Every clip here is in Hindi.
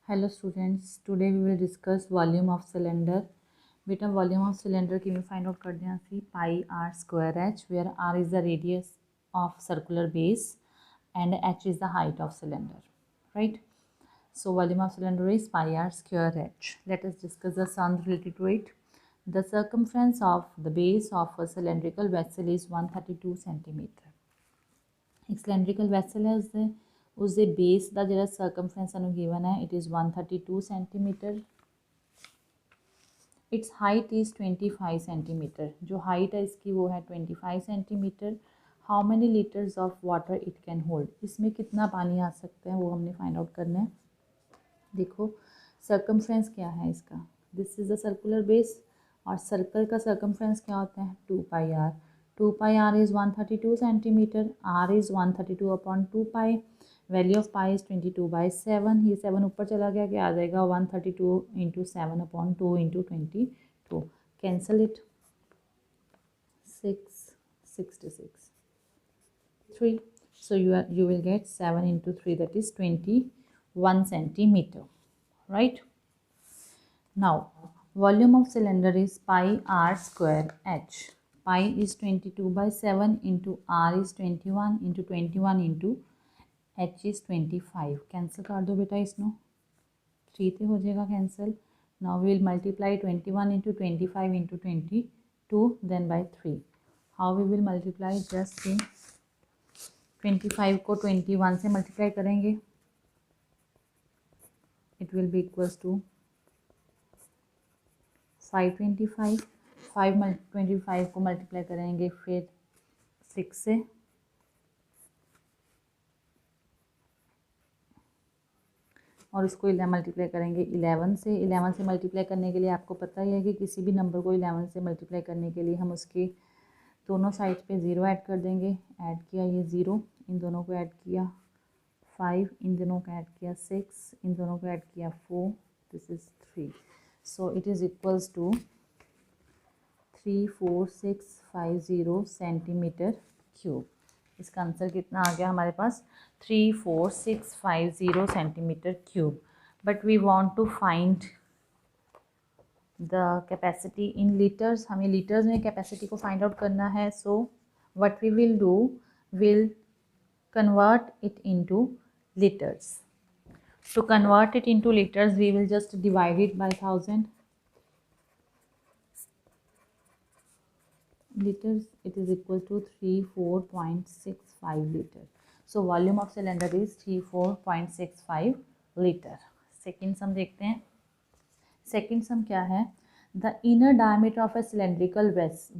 Hello students, today we will discuss volume of cylinder. बेटा वॉल्यूम ऑफ सिलेंडर किवें फाइंड आउट करते हैं ਅਸੀਂ pi are square h, where r is the radius of circular base and h is the height of cylinder, right? So volume of cylinder is pi r square h. Let us discuss the sums related to it. The circumference of the base of a cylindrical vessel is 132 centimeter. एक cylindrical vessel है, उसके बेस का जो सर्कमफ्रेंस सानू गिवन है it is 132 centimetre. It's height is 25 centimetre. जो हाइट है इसकी वो है 25 centimetre. How many litres of water it can hold, इसमें कितना पानी आ सकता है वो हमने फाइंड आउट करना है। देखो सर्कमफ्रेंस क्या है इसका, this is the circular base और सर्कल का सर्कमफ्रेंस क्या होता है 2 pi r. 2 pi r is 132 centimetre, r is 132 upon 2 pi. Value of pi is 22/7। ये 7 ऊपर चला गया, क्या आ जाएगा 132 into 7 upon 2 into 22। Cancel it, 6 66 3। So you will get 7 into 3, that is 21 centimeter, right? Now volume of cylinder is pi r square h. Pi is 22/7 into r is 21 into 21 into h is 25। Cancel कर दो बेटा इसनो, 3 तो हो जाएगा cancel. Now we will multiply 21 into 25 into 22 then by 3। How we will multiply, just see 25 को 21 से मल्टीप्लाई करेंगे, it will be equals to 525। 525 को मल्टीप्लाई करेंगे फिर 6 से, और इसको मल्टीप्लाई करेंगे 11 से। 11 से मल्टीप्लाई करने के लिए आपको पता ही है कि किसी भी नंबर को 11 से मल्टीप्लाई करने के लिए हम उसके दोनों साइड पे 0 ऐड कर देंगे। ऐड किया ये 0, इन दोनों को ऐड किया 5, इन दोनों को ऐड किया 6, इन दोनों को ऐड किया 4, this is 3। So it is equals to 34650 centimetre cube. इसका आंसर कितना आ गया हमारे पास 34650 centimetre cube. But we want to find the capacity in litres, हमें लीटर्स में कैपेसिटी को फाइंड आउट करना है। So what we will do, will convert it into liters. To convert it into liters, we will just divide it by 1000 liters. It is equal to 34.65 liter. So volume of cylinder is 34.65 liter. Second sum देखते हैं। Second sum क्या है, the inner diameter of a cylindrical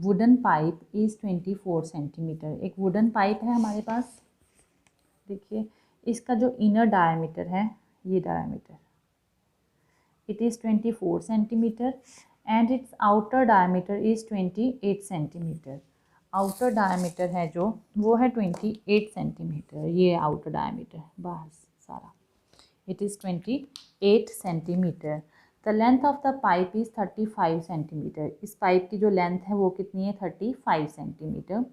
wooden pipe is 24 centimeter। एक wooden pipe है हमारे पास, देखिए इसका जो इनर डायमीटर है, ये diameter it is 24 centimetre and it's outer diameter is 28 centimetre. Outer diameter है जो वो है 28 सेंटीमीटर, ये आउटर डायमीटर बाहर सारा, it is 28 centimetre. The length of the pipe is 35 centimetre. इस पाइप की जो लेंथ है वो कितनी है 35 centimetre.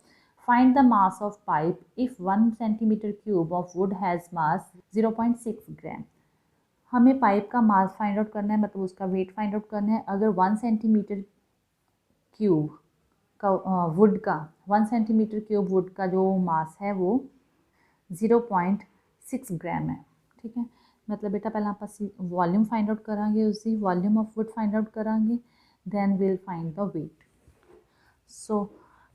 Find the mass of pipe if 1 centimeter cube of wood has mass 0.6 ग्राम। हमें पाइप का मास फाइंड आउट करना है, मतलब उसका वेट फाइंड आउट करना है। अगर 1 सेंटीमीटर क्यूब का वुड का 1 सेंटीमीटर क्यूब वुड का जो मास है वो 0.6 ग्राम है, ठीक है। मतलब बेटा पहले आप वॉल्यूम फाइंड आउट करांगे, उसकी volume of wood find out करांगे, then will find the weight. So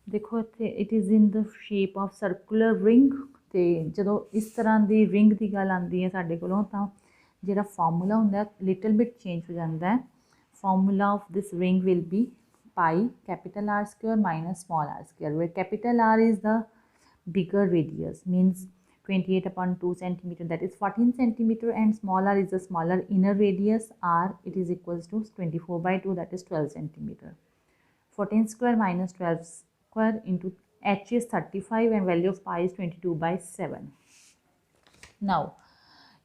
देखो इतने it is in the shape of circular ring. तो जो इस तरह की रिंग की गल आती है साढ़े को, जो फॉर्मूला होंगे लिटल बिट चेंज हो जाता है। Formula of this ring will be pi capital are square minus small are square, where capital R is the bigger radius, means 28 upon 2 centimeter, that is 14 centimeter, and smaller is the smaller inner radius r, it is equals to 24/2, that is 12 centimeter। 14 square minus 12 square into h is 35 and value of pi is 22/7। now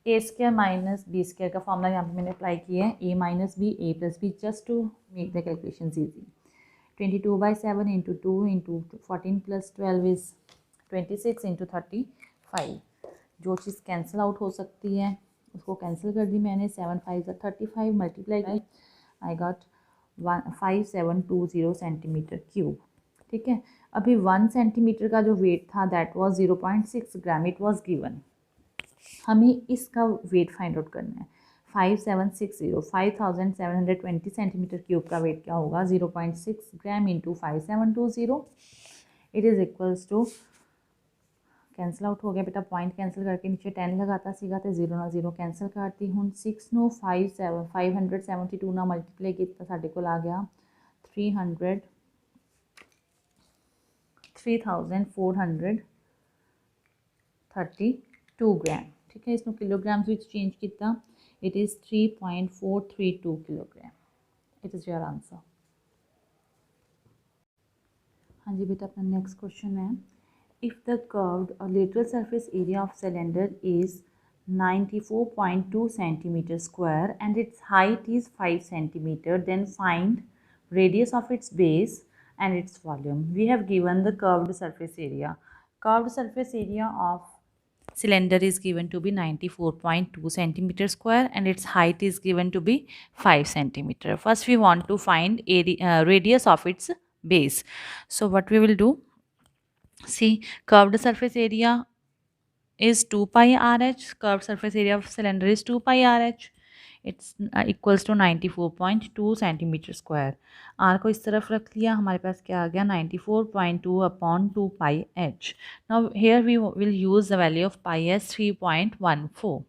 a square minus b square का फॉर्मूला यहाँ पे मैंने अप्लाई किया है, a minus b a plus b, just to make the calculations easy। 22/7 into 2 into 14 plus 12 is 26 into 35। जो चीज़ कैंसिल आउट हो सकती है उसको कैंसिल कर दी मैंने, 7 5 35 मल्टीप्लाई की, आई गॉट 5720 सेंटीमीटर क्यूब। ठीक है, अभी 1 सेंटीमीटर का जो वेट था that was 0.6 gram, it was given. हमें इसका वेट फाइंड आउट करना है। 5760 5720 सेंटीमीटर क्यूब का वेट क्या होगा, 0.6 gram into 5720, it is equals to, cancel out हो गया बेटा, पॉइंट कैंसिल करके नीचे 10 लगाता सीखा तो 0 ना 0 कैंसिल करती हूँ। 6 नो 572 ना मल्टीप्लाई किया साढ़े को आ गया 3432 ग्राम। ठीक है, इसमें किलोग्राम्स विच चेंज किया, it is 3.432 kilogram. It is your answer. हाँ जी बेटा, अपना नेक्स्ट क्वेश्चन है, if the curved or lateral surface area of cylinder is 94.2 centimeter square and its height is 5 centimeter, then find radius of its base and its volume. We have given the curved surface area. Curved surface area of cylinder is given to be 94.2 centimeter square and its height is given to be 5 centimeter. First we want to find radius of its base. So what we will do, see, curved surface area is 2 pi rh. Curved surface area of cylinder is 2 pi rh. It's equals to 94.2 centimeter square. r को इस तरफ रख लिया, हमारे पास क्या आ गया 94.2 upon 2 pi h. Now here we will use the value of pi as 3.14.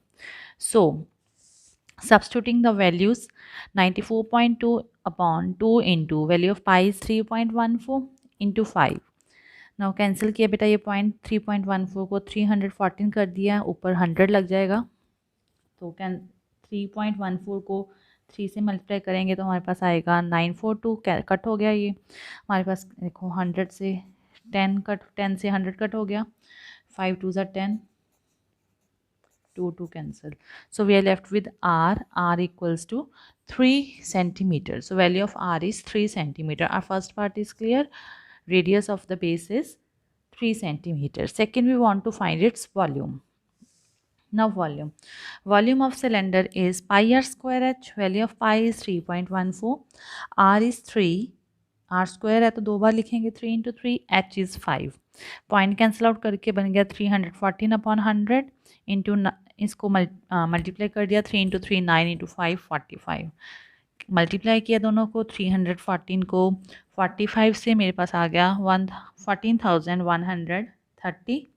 So substituting the values, 94.2 upon 2 into value of pi is 3.14 into 5. Now cancel किया बेटा, ये पॉइंट 3.14 को 314 कर दिया, ऊपर 100 लग जाएगा, तो 3.14 को 3 से मल्टीप्लाई करेंगे तो हमारे पास आएगा 942, कट हो गया ये हमारे पास, देखो 100 से 10 कट, 10 से 100 कट हो गया, 5 2 10, 2 2 cancel. So we are left with r equals to 3 centimeter. So value of r is 3 centimeter. Our first part is clear. Radius of the base is 3 centimeters. Second, we want to find its volume. Now volume. Volume of cylinder is pi r square h. Value of pi is 3.14. R is 3. R square है तो दो बार लिखेंगे, 3 into 3. H is 5. Point cancel out करके बन गया 314 अपॉन 100 इंटू, इसको मल्टीप्लाई कर दिया, 3 into 3 9 into 5 45. मल्टीप्लाई किया दोनों को, 314 को 45 से मेरे पास आ गया 14,130.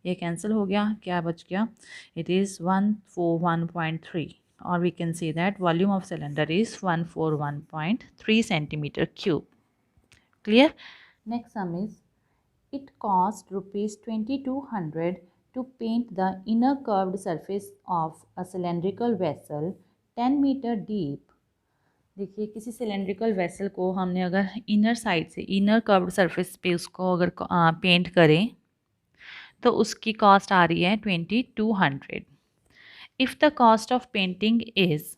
ये कैंसिल हो गया, क्या बच गया, इट इज़ 141.3, और we can see that volume of cylinder is 141.3 centimetre cube. Clear. Next sum is, it cost ₹2200 to paint the inner curved surface of a cylindrical vessel 10 meter deep. देखिए, किसी सिलेंड्रिकल वेसल को हमने अगर इनर साइड से, इनर कर्व्ड सरफेस पे उसको अगर पेंट करें तो उसकी कॉस्ट आ रही है 2200. If the cost of painting is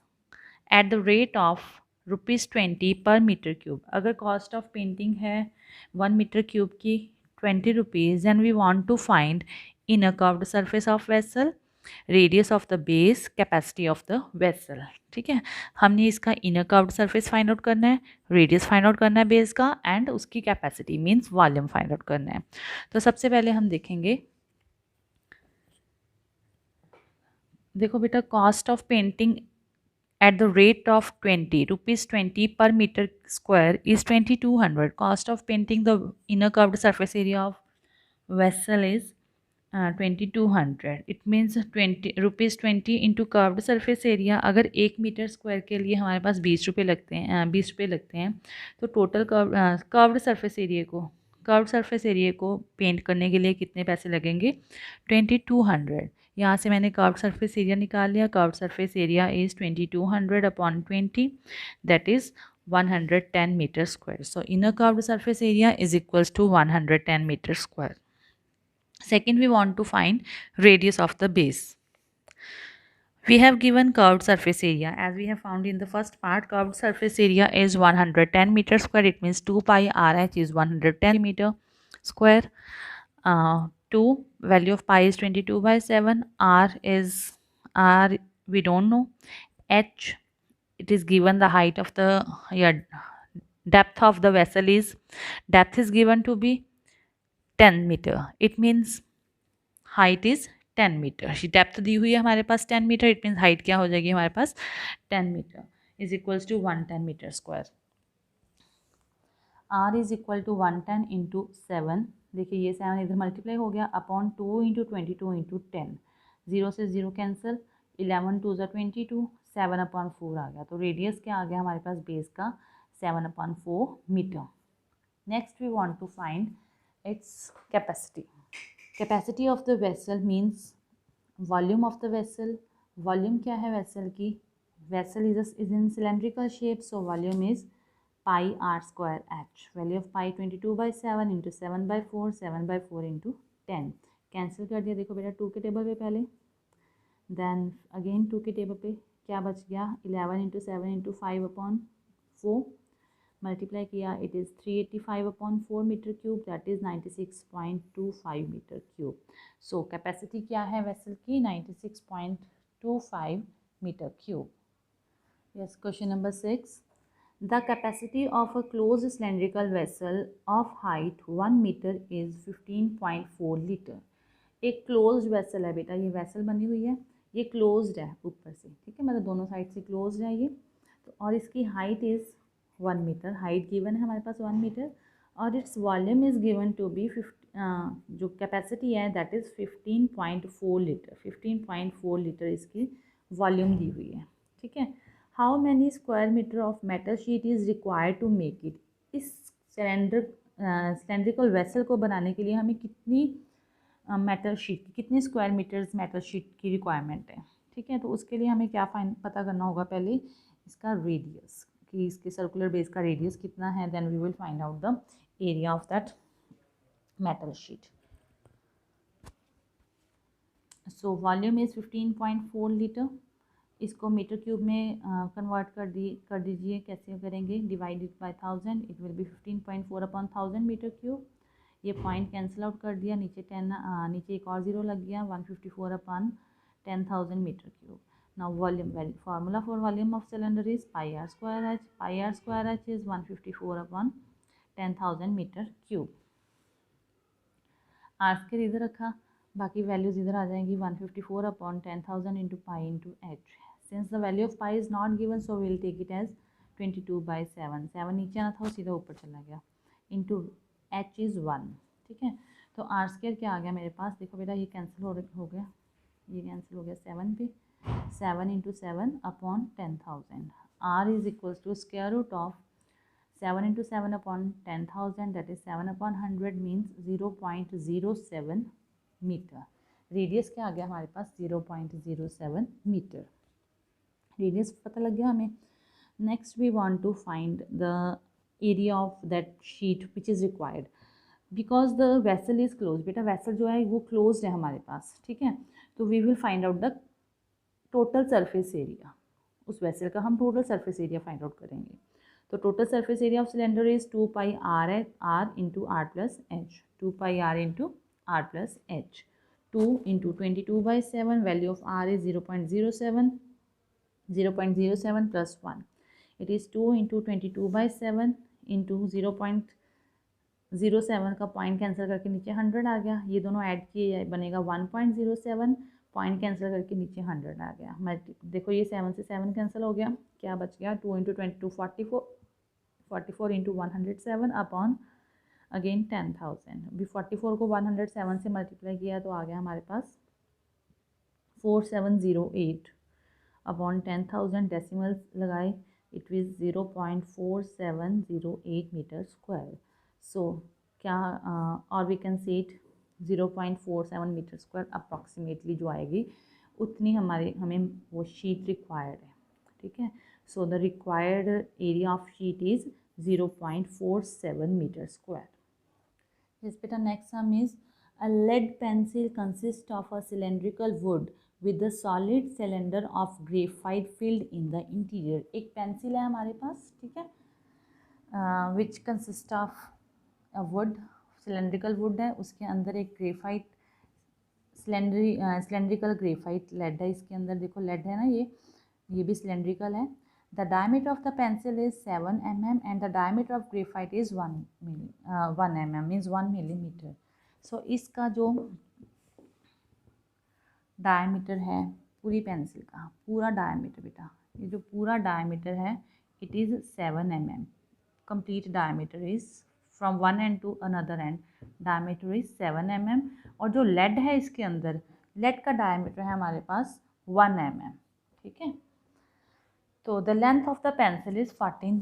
at the rate of ₹20 per metre cube, अगर कॉस्ट ऑफ पेंटिंग है 1 मीटर क्यूब की 20 rupees, and we want to find inner curved surface of vessel, radius of the base, capacity of the vessel. ठीक है, हमने इसका inner curved surface find out करना है, रेडियस फाइंड आउट करना है बेस का, एंड उसकी capacity means volume find out करना है. तो सबसे पहले हम देखेंगे, देखो बेटा, cost of painting at the rate of ₹20 per meter square is 2200. Cost of painting the inner curved surface area of vessel is 2200. It means ₹20 into curved surface area. अगर 1 मीटर स्क्वायर के लिए हमारे पास 20 रुपये लगते हैं, 20 रुपये लगते हैं, तो टोटल कर्व्ड सरफेस एरिया को पेंट करने के लिए कितने पैसे लगेंगे, 2200. यहाँ से मैंने कर्व्ड सरफेस एरिया निकाल लिया. Curved surface area is 2200 upon 20, that is 110 metre square. So inner curved surface area is equals to 110 metre square. Second, we want to find radius of the base. We have given curved surface area. As we have found in the first part, curved surface area is 110 meter square. It means 2 pi RH is 110 meter square. 2, value of pi is 22/7. R we don't know. H, it is given the height of the, depth of the vessel is, depth is given to be 10 meter. It means height is 10 metre. Depth दी हुई है हमारे पास 10 मीटर. इट मीन्स हाइट क्या हो जाएगी हमारे पास 10 metre is equals to 110 metre square. R is equal to 110 into 7. देखिए ये 7 इधर मल्टीप्लाई हो गया अपॉन 2 इंटू 22 इंटू 10. 0 से 0 कैंसिल. 11 2 ज़ा 22. 7/4 आ गया. तो रेडियस क्या आ गया हमारे पास बेस का 7/4 metre. Next we want to find its capacity. Capacity of the vessel means volume of the vessel. Volume क्या है वेसल की? Vessel is in cylindrical shape, so volume is pi are square H. Value of pi 22/7 into 7/4. 7/4 into 10. Cancel कर दिया. देखो बेटा 2 के टेबल पे पहले, देन अगेन 2 के टेबल पे क्या बच गया 11 इंटू 7 इंटू 5/4 मल्टीप्लाई किया. It is 385/4 metre cube, that is 96.25 metre cube. So capacity क्या है वेसल की 96.25 metre cube. Yes, question number 6. The capacity of a close cylindrical vessel of height 1 metre is 15.4 litre. एक क्लोज वेसल है बेटा, ये वेसल बनी हुई है, ये क्लोज्ड है ऊपर से, ठीक है, मतलब दोनों साइड से क्लोज्ड है ये. तो और इसकी height is 1 metre. Height given है हमारे पास 1 मीटर और its volume is given to be जो कैपेसिटी है दैट इज़ 15.4 लीटर. 15.4 लीटर इसकी वॉल्यूम दी हुई है, ठीक है. How many square metre of metal sheet is required to make it. इस सिलेंड्रिकल वेसल को बनाने के लिए हमें कितनी मेटल शीट, कितने स्क्वायर मीटर्स मेटल शीट की रिक्वायरमेंट है, ठीक है. तो उसके लिए हमें क्या पता करना होगा पहले इसका रेडियस, कि इसके सर्कुलर बेस का रेडियस कितना है. Then we will find out the area of that metal sheet. So volume is 15.4 litre. इसको मीटर क्यूब में कन्वर्ट कर दीजिए. कैसे करेंगे? Divided by 1000. It will be 15.4/1000 metre cube. ये पॉइंट कैंसिल आउट कर दिया. नीचे 10 नीचे एक और ज़ीरो लग गया. 154/10,000 metre cube. Now volume formula for volume of cylinder is pi r square h. Pi r square h is 154/10,000 metre cube. r square इधर रखा, बाकी वैल्यूज इधर आ जाएंगी. 154/10,000 into pi into H. Since the value of pi is not given so will take it as 22/7. 7 नीचे आना था, सीधा ऊपर चला गया. इंटू एच इज़ 1, ठीक है. तो आर स्क्वायर क्या आ गया मेरे पास? देखो बेटा ये कैंसिल हो गया, ये कैंसिल हो गया 7 पे. 7 into 7/10,000. R is equals to square root of 7 into 7/10,000, that is 7/100 means 0.07 metre. Radius क्या आ गया हमारे पास 0.07 मीटर. रेडियस पता लग गया हमें. Next we want to find the area of that sheet which is required because the vessel is close. बेटा वेसल जो है वो क्लोज है हमारे पास, ठीक है. तो we will find out the total surface area. उस वेसल का हम total surface area find out करेंगे. तो total surface area of cylinder is 2 pi R into R plus H. 2 pi R into R plus H. 2 into 22/7. Value of R is 0.07. 0.07 plus 1. It is 2 into 22/7 into 0.07 का पॉइंट कैंसिल करके नीचे 100 आ गया. ये दोनों ऐड किए बनेगा 1.07. पॉइंट कैंसिल करके नीचे 100 आ गया. देखो ये 7 से 7 कैंसिल हो गया. क्या बच गया 2 इंटू 22 44 इंटू 107 अपॉन अगेन 10,000. अभी 44 को 107 से मल्टीप्लाई किया तो आ गया हमारे पास 4708 अपॉन 10,000. डेसिमल लगाए, it is 0.4708 metre square. So क्या और we can say it 0.47 metre square approximately जो आएगी उतनी हमें वो शीट रिक्वायर्ड है, ठीक है. So the required area of sheet is 0.47 metre square. Yes, beta. Next sum is a lead pencil consists of a cylindrical wood with the solid cylinder of graphite filled in the interior. एक पेंसिल है हमारे पास, ठीक है, which consist of a wood, cylindrical wood है, उसके अंदर एक ग्रेफाइट सिलेंड्रिकल ग्रेफाइट लेड है इसके अंदर, देखो लेड है ना, ये भी सिलेंड्रिकल है। The diameter of the pencil is 7 mm and the diameter of graphite is 1 mm means 1 millimetre. So इसका जो डायमीटर है पूरी पेंसिल का, पूरा डायमीटर बेटा, ये जो पूरा डायमीटर है it is 7 mm। Complete diameter is from one end to another end, diameter is 7 mm। और जो लेड है इसके अंदर, लेड का डायमीटर है हमारे पास 1 mm, ठीक है। तो the length of the pencil is 14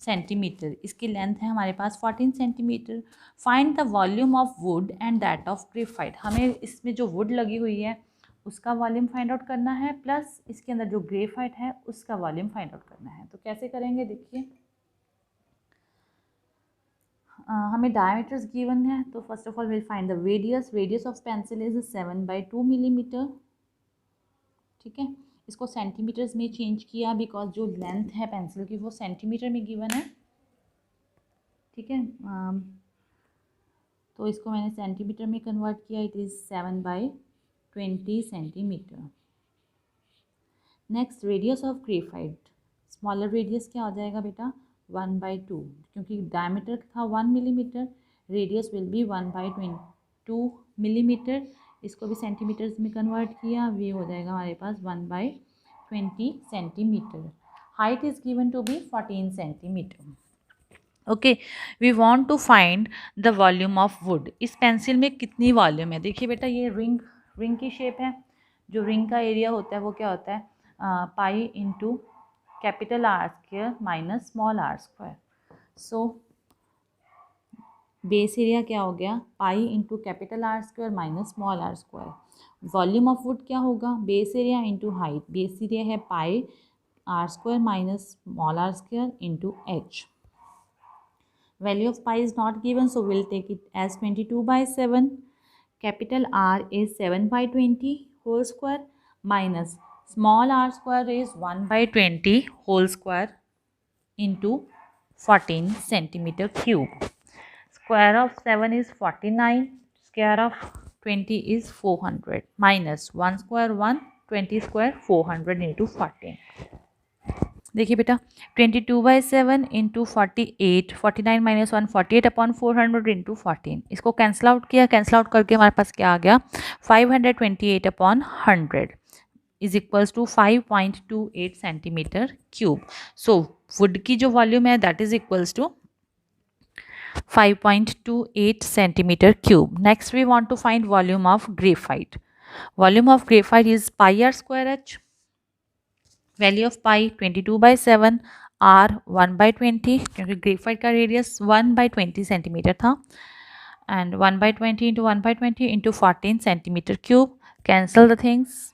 centimetre, इसकी लेंथ है हमारे पास 14 centimetre. Find the volume of would and that of graphite, हमें इसमें जो वुड लगी हुई है उसका वॉल्यूम फाइंड आउट करना है, प्लस इसके अंदर जो ग्रेफाइट है उसका वॉल्यूम फाइंड आउट करना है। तो कैसे करेंगे देखिए, हमें डायमीटर्स गिवन है, तो first of all will find the radius of pencil is 7/2 millimetre, ठीक है। इसको सेंटीमीटर्स में चेंज किया बिकॉज जो लेंथ है पेंसिल की वो सेंटीमीटर में गिवन है, ठीक है। तो इसको मैंने सेंटीमीटर में कन्वर्ट किया, it is 7/20 centimetre. Next radius of graphite, smaller radius क्या हो जाएगा बेटा 1/2, क्योंकि डायमीटर था 1 millimetre, radius will be 1/2 millimetre. इसको भी सेंटीमीटर्स में कन्वर्ट किया, ये हो जाएगा हमारे पास 1/20 centimetre. Height is given to be 14 centimetre. Okay, we want to find the volume of wood, इस पेंसिल में कितनी वॉल्यूम है। देखिए बेटा ये रिंग की शेप है, जो रिंग का एरिया होता है वो क्या होता है pi into capital are square minus small are square. So base area क्या हो गया pi into capital are square minus small are square. Volume of wood क्या होगा base area into height, base area है pi are square minus small are square into h. Value of pi is not given, so we'll take it as 22/7. Capital R is 7/20 whole square minus small r square is 1/20 whole square into 14 centimeter cube. Square of 7 is 49. Square of 20 is 400 minus 1 square 1, 20 square 400 into 14. देखिए बेटा 22/7 इंटू 48, 49 माइनस 1 48/400 इंटू 14, इसको कैंसिल आउट किया, कैंसिल आउट करके हमारे पास क्या आ गया 528/100 is equals to 5.28 centimetre cube. So wood की जो वॉल्यूम है that is equals to 5.28 centimetre cube. Next we want to find volume of graphite. Volume of graphite is pi are square H. Value of pi 22/7, R 1/20, क्योंकि ग्रेफाइट का रेडियस 1/20 सेंटीमीटर था, and 1/20 into 1/20 into 14 centimetre cube. Cancel the things,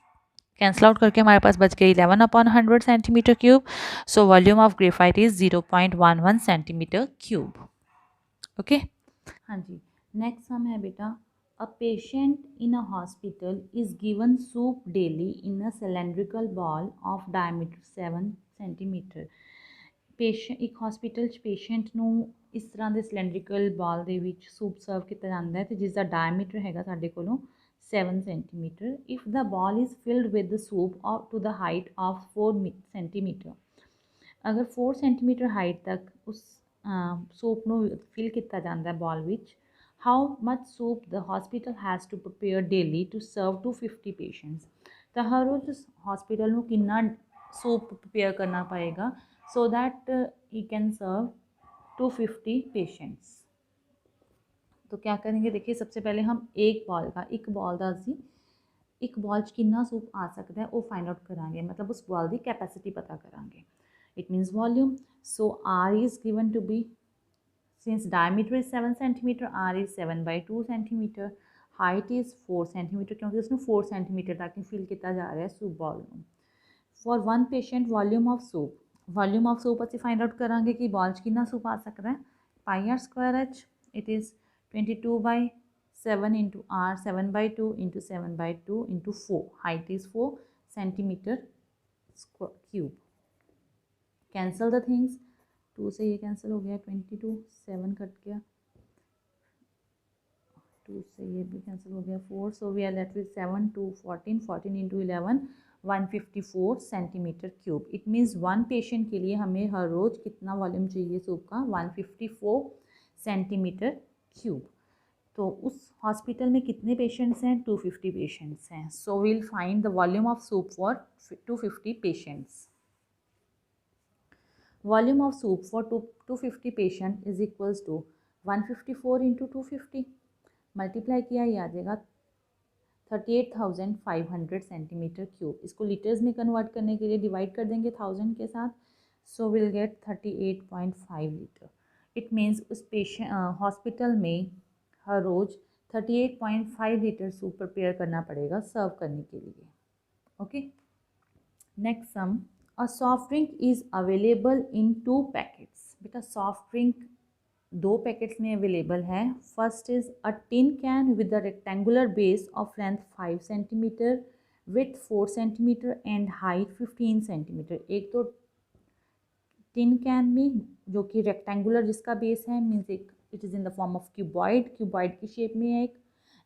cancel out करके हमारे पास बच गई 11/100 centimetre cube. So volume of graphite is 0.11 centimetre cube. Okay, हाँ जी। नेक्स्ट हम है बेटा A patient in a hospital is given soup daily in a cylindrical ball of diameter 7 centimeter। ਇੱਕ ਹਸਪੀਟਲ 'ਚ ਪੇਸ਼ੈਂਟ ਨੂੰ ਇਸ ਤਰ੍ਹਾਂ ਦੇ ਸਿਲੰਡਰੀਕਲ ਬਾਲ ਦੇ ਵਿੱਚ ਸੂਪ ਸਰਵ ਕੀਤਾ ਜਾਂਦਾ ਹੈ, ਤੇ ਜਿਸ ਦਾ ਡਾਇਮੀਟਰ ਹੈਗਾ ਸਾਡੇ ਕੋਲੋਂ 7 centimeter। If the bowl is filled with soup to the height of 4 centimeter, ਅਗਰ 4 centimeter ਹਾਈਟ ਤੱਕ ਉਸ ਸੂਪ ਨੂੰ ਫਿਲ ਕੀਤਾ ਜਾਂਦਾ ਬਾਲ ਵਿੱਚ, how much soup the hospital has to prepare daily to serve 250 patients। ਤਾਂ ਹਰ ਰੋਜ਼ ਹਸਪੀਟਲ ਨੂੰ ਕਿੰਨਾ ਸੂਪ ਪ੍ਰਪੇਅਰ ਕਰਨਾ ਪਏਗਾ so that he can serve 250 patients। तो क्या करेंगे देखिए, सबसे पहले हम एक बॉल ਦਾ ਅਸੀਂ ਇੱਕ ਬॉल 'ਚ ਕਿੰਨਾ ਸੂਪ ਆ ਸਕਦਾ ਹੈ ਉਹ फाइंड आउट ਕਰਾਂਗੇ, मतलब उस बॉल ਦੀ कैपेसिटी पता करांगे। It means volume. So R is given to be, since diameter is 7 centimeter, r is 7/2 centimeter, height is 4 centimeter, क्योंकि उसमें 4 centimeter तक फिल किया जा रहा है सूप बॉल में। For one patient volume of soup ਅਸੀਂ फाइंड आउट करांगे कि बॉल 'ਚ कितना सूप आ सकता है pi are square h. It is 22/7 into r 7/2 into 7/2 into 4, height is 4 centimeter cube. Cancel the things, 2 से ये कैंसिल हो गया, 22, 7 कट गया, 2 से ये भी कैंसिल हो गया 4, so we are left with 7 2 14 14 इंटू 11 154 centimetre cube. It means one patient के लिए हमें हर रोज़ कितना वॉल्यूम चाहिए सूप का, 154 सेंटीमीटर क्यूब। तो उस हॉस्पिटल में कितने पेशेंट्स हैं, 250 पेशेंट्स हैं। So we'll find the volume of soup for 250 patients. Volume of soup for 250 patient is equals to 154 into 250 multiply किया, ये आ जाएगा 38,500 सेंटीमीटर क्यूब। इसको लीटर्स में कन्वर्ट करने के लिए डिवाइड कर देंगे 1000 के साथ, so will get 38.5 litre. It means उस पेशेंट हॉस्पिटल में हर रोज़ 38.5 लीटर सूप प्रिपेयर करना पड़ेगा सर्व करने के लिए। Okay, next sum, a soft drink is available in 2 packets. बेटा सॉफ्ट ड्रिंक 2 पैकेट्स में अवेलेबल है। First is a tin can with the rectangular base of length 5 centimetre, with 4 centimetre and height 15 centimetre. एक तो टिन कैन में जो कि रेक्टेंगुलर जिसका बेस है, मीन्स एक it is in the form of cuboid की शेप में है एक।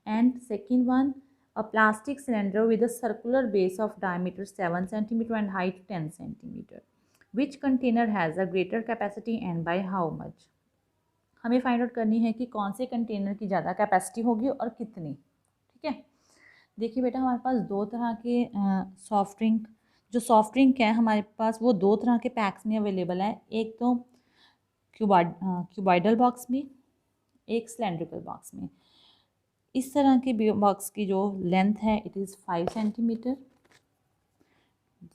And second one, a plastic cylinder with a circular base of diameter 7 centimetre and height 10 centimetre. Which container has a greater capacity and by how much. हमें फाइंड आउट करनी है कि कौन से कंटेनर की ज़्यादा कैपेसिटी होगी और कितनी। ठीक है, देखिए बेटा हमारे पास 2 तरह के सॉफ्ट ड्रिंक, जो सॉफ्ट ड्रिंक है हमारे पास वो 2 तरह के पैक्स में अवेलेबल है। एक तो क्यूबॉइडल बॉक्स में, एक सिलेंड्रिकल बॉक्स में। इस तरह के बॉक्स की जो लेंथ है it is 5 centimetre,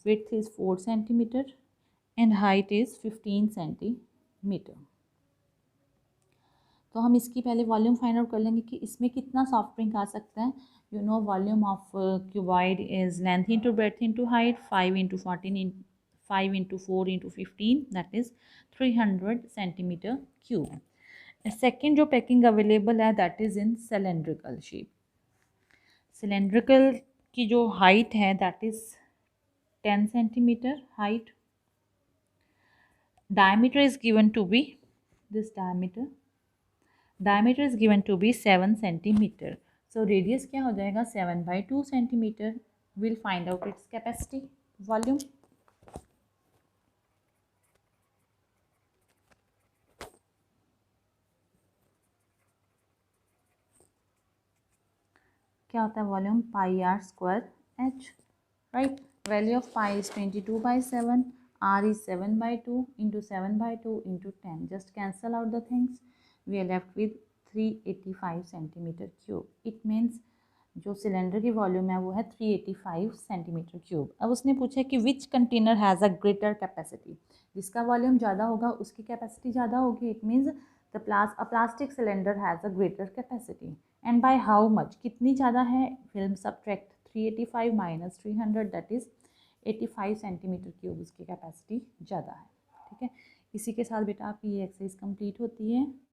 width is 4 centimetre and height is 15 centimetre. तो हम इसकी पहले वॉल्यूम फाइंड आउट कर लेंगे कि इसमें कितना सॉफ्ट ड्रिंक आ सकता है। You know volume of cuboid is length into breadth into height, 5 into 14 5 into 4 into 15 that is 300 centimetre cube. Second जो पैकिंग अवेलेबल है that is in cylindrical shape. Cylindrical की जो हाइट है that is 10 centimetre height. Diameter is given to be this diameter is given to be 7 centimeter. So radius क्या हो जाएगा 7/2 centimeter. We'll find out its capacity volume. क्या होता है volume, pi are square H, right. Value of pi is 22/7, r is 7/2 into 7/2 into 10. Just cancel out the things. We are left with 385 centimetre cube. It means जो सिलेंडर की वॉल्यूम है वो है 385 सेंटीमीटर क्यूब। अब उसने पूछा कि which container has a greater capacity. जिसका वॉल्यूम ज़्यादा होगा उसकी कैपेसिटी ज़्यादा होगी। It means the plastic cylinder has a greater capacity and by how much, कितनी ज़्यादा है। फिल्म subtract 385 minus 300 that is 85 centimetre cube उसकी कैपेसिटी ज़्यादा है। ठीक है, इसी के साथ बेटा आपकी ये एक्सरसाइज कंप्लीट होती है।